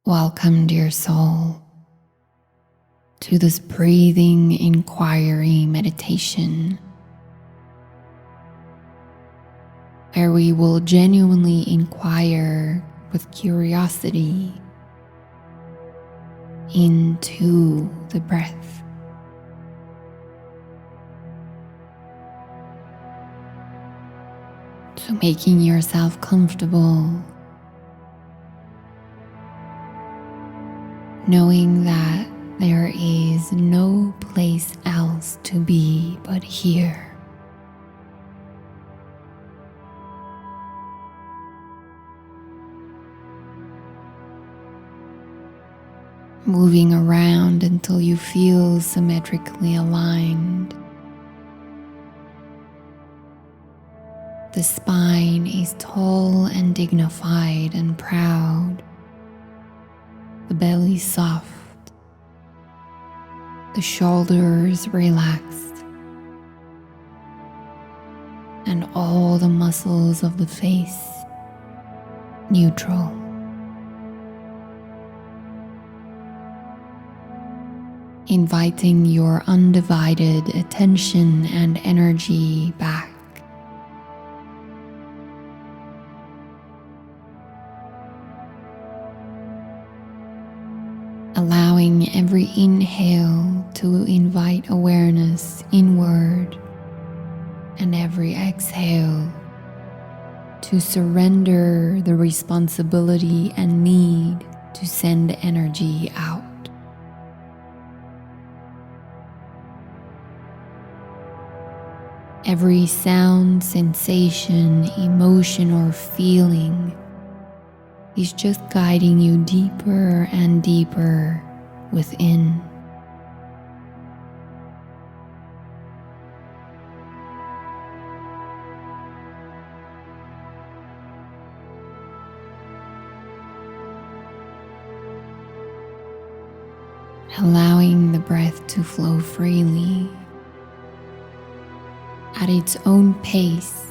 Welcome, dear soul, to this breathing inquiry meditation, where we will genuinely inquire with curiosity into the breath. So making yourself comfortable, knowing that there is no place else to be but here. Moving around until you feel symmetrically aligned. The spine is tall and dignified and proud. The belly soft. The shoulders relaxed. And all the muscles of the face neutral. Inviting your undivided attention and energy back. Allowing every inhale to invite awareness inward and every exhale to surrender the responsibility and need to send energy out. Every sound, sensation, emotion, or feeling is just guiding you deeper and deeper within. Allowing the breath to flow freely at its own pace.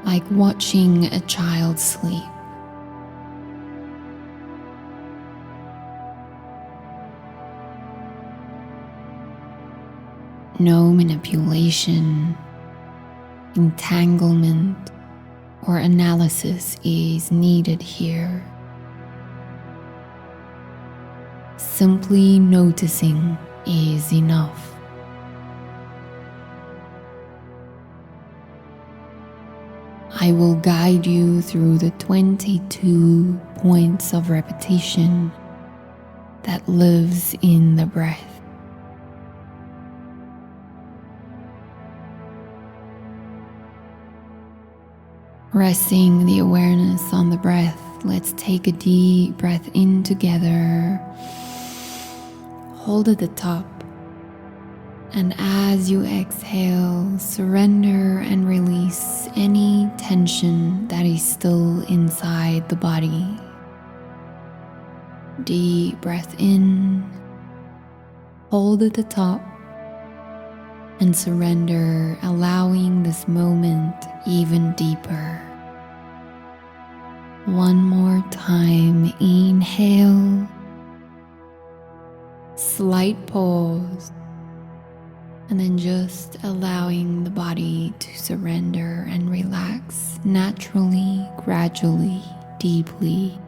Like watching a child sleep. No manipulation, entanglement, or analysis is needed here. Simply noticing is enough. I will guide you through the 22 points of repetition that lives in the breath. Resting the awareness on the breath, let's take a deep breath in together. Hold at the top. And as you exhale, surrender and release any tension that is still inside the body. Deep breath in, hold at the top, and surrender, allowing this moment even deeper. One more time, inhale, slight pause. And then just allowing the body to surrender and relax naturally, gradually, deeply.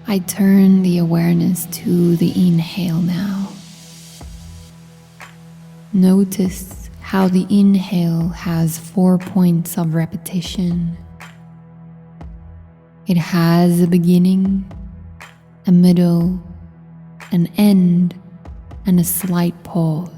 I turn the awareness to the inhale now. Notice how the inhale has 4 points of repetition. It has a beginning, a middle, an end, and a slight pause.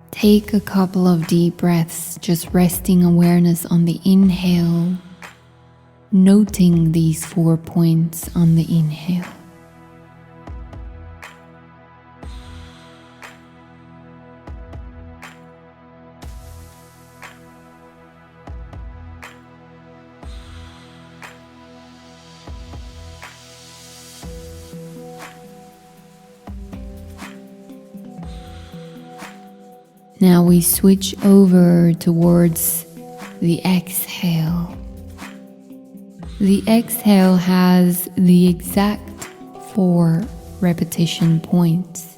Take a couple of deep breaths, just resting awareness on the inhale, noting these 4 points on the inhale. Now we switch over towards the exhale. The exhale has the exact 4 repetition points.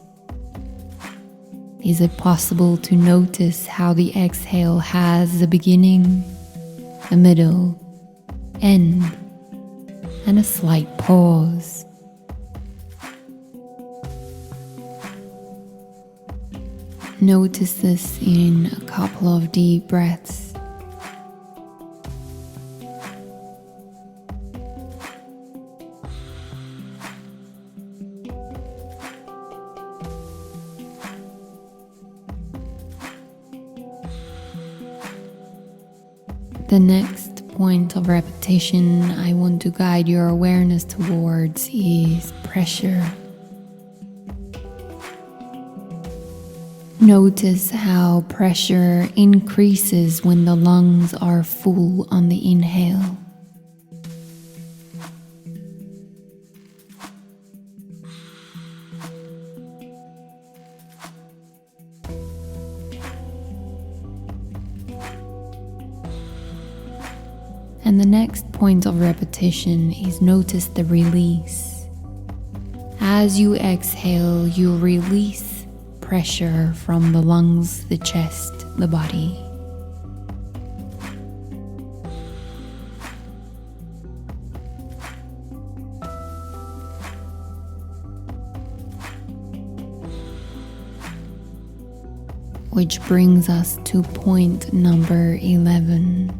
Is it possible to notice how the exhale has a beginning, a middle, end, and a slight pause? Notice this in a couple of deep breaths. The next point of repetition I want to guide your awareness towards is pressure. Notice how pressure increases when the lungs are full on the inhale. And the next point of repetition is notice the release. As you exhale, you release pressure from the lungs, the chest, the body. Which brings us to point number 11.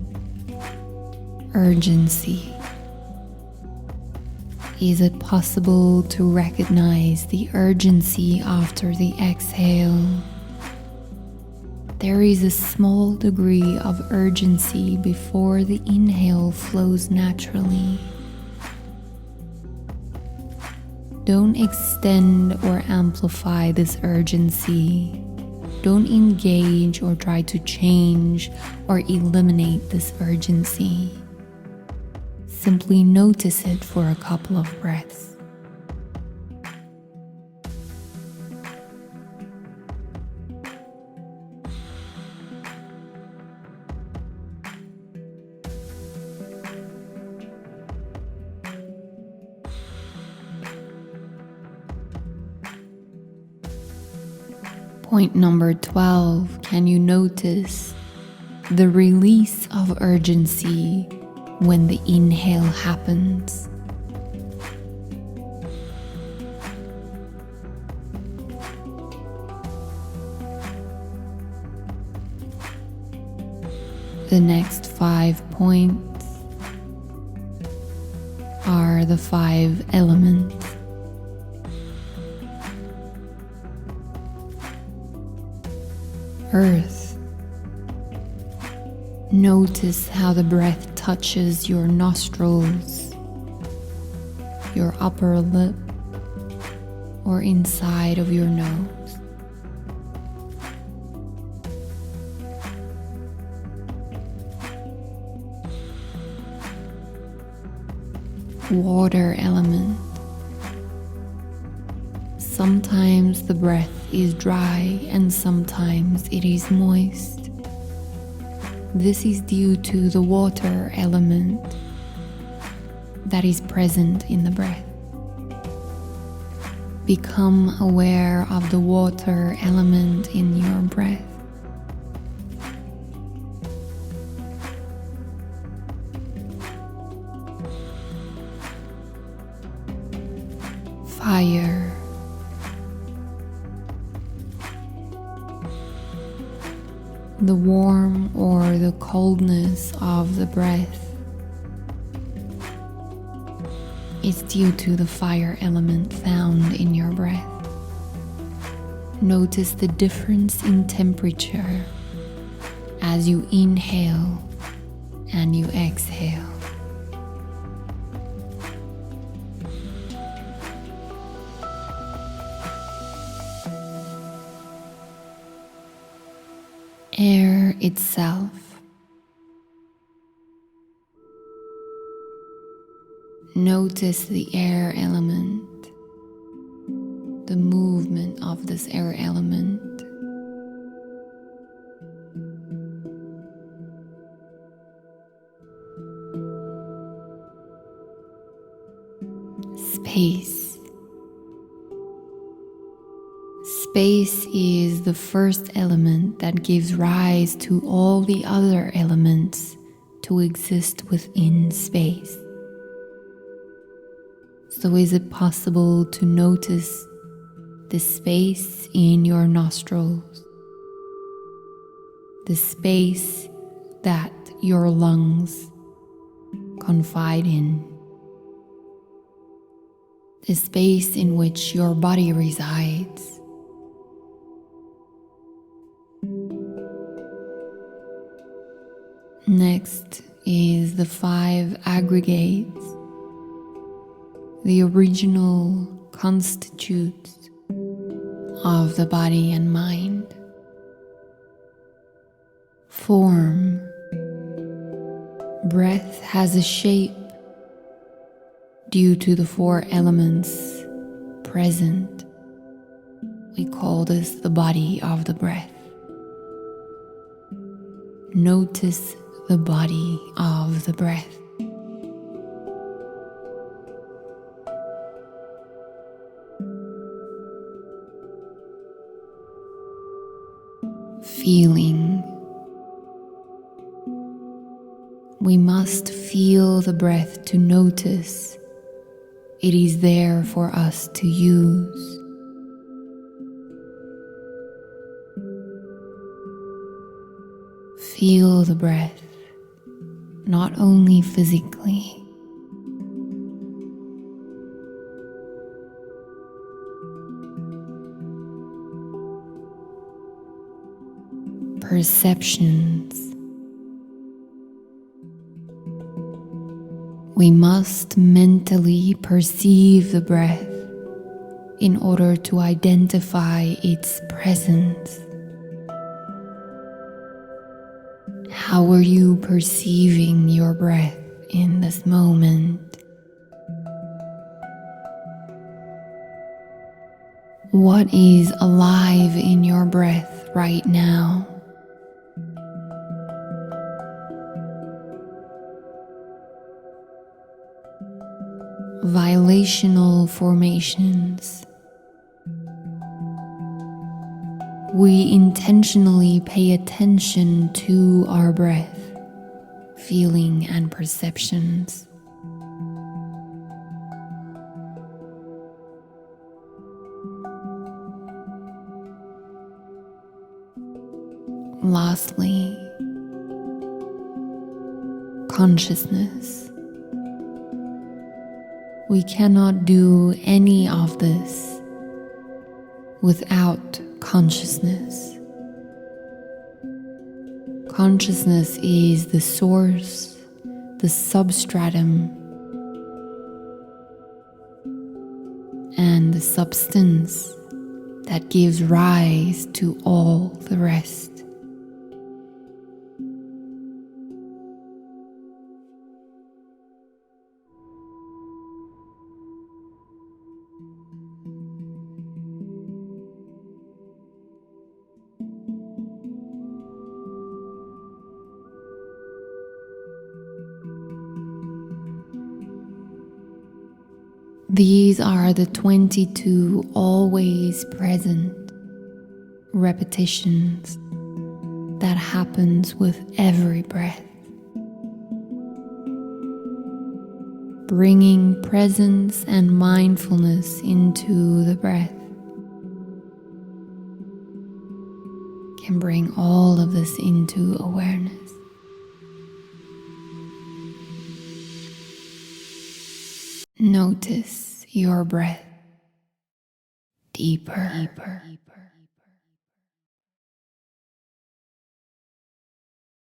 Urgency. Is it possible to recognize the urgency after the exhale? There is a small degree of urgency before the inhale flows naturally. Don't extend or amplify this urgency. Don't engage or try to change or eliminate this urgency. Simply notice it for a couple of breaths. Point number 12, can you notice the release of urgency when the inhale happens? The next 5 points are the 5 elements. Earth. Notice how the breath touches your nostrils, your upper lip, or inside of your nose. Water element. Sometimes the breath is dry and sometimes it is moist. This is due to the water element that is present in the breath. Become aware of the water element in your breath. Fire. The warm or the coldness of the breath is due to the fire element found in your breath. Notice the difference in temperature as you inhale and you exhale. Air itself. Notice the air element, the movement of this air element, space. Space is the first element that gives rise to all the other elements to exist within space. So is it possible to notice the space in your nostrils, the space that your lungs confide in, the space in which your body resides? Next is the 5 aggregates, the original constitutes of the body and mind. Form. Breath has a shape due to the 4 elements present. We call this the body of the breath. Notice the body of the breath. Feeling. We must feel the breath to notice. It is there for us to use. Feel the breath, not only physically. Perceptions. We must mentally perceive the breath in order to identify its presence. How are you perceiving your breath in this moment? What is alive in your breath right now? Vibrational formations. We intentionally pay attention to our breath, feeling, and perceptions. Lastly, consciousness. We cannot do any of this without consciousness. Consciousness is the source, the substratum, and the substance that gives rise to all the rest. These are the 22 always present repetitions that happens with every breath. Bringing presence and mindfulness into the breath can bring all of this into awareness. Notice your breath deeper.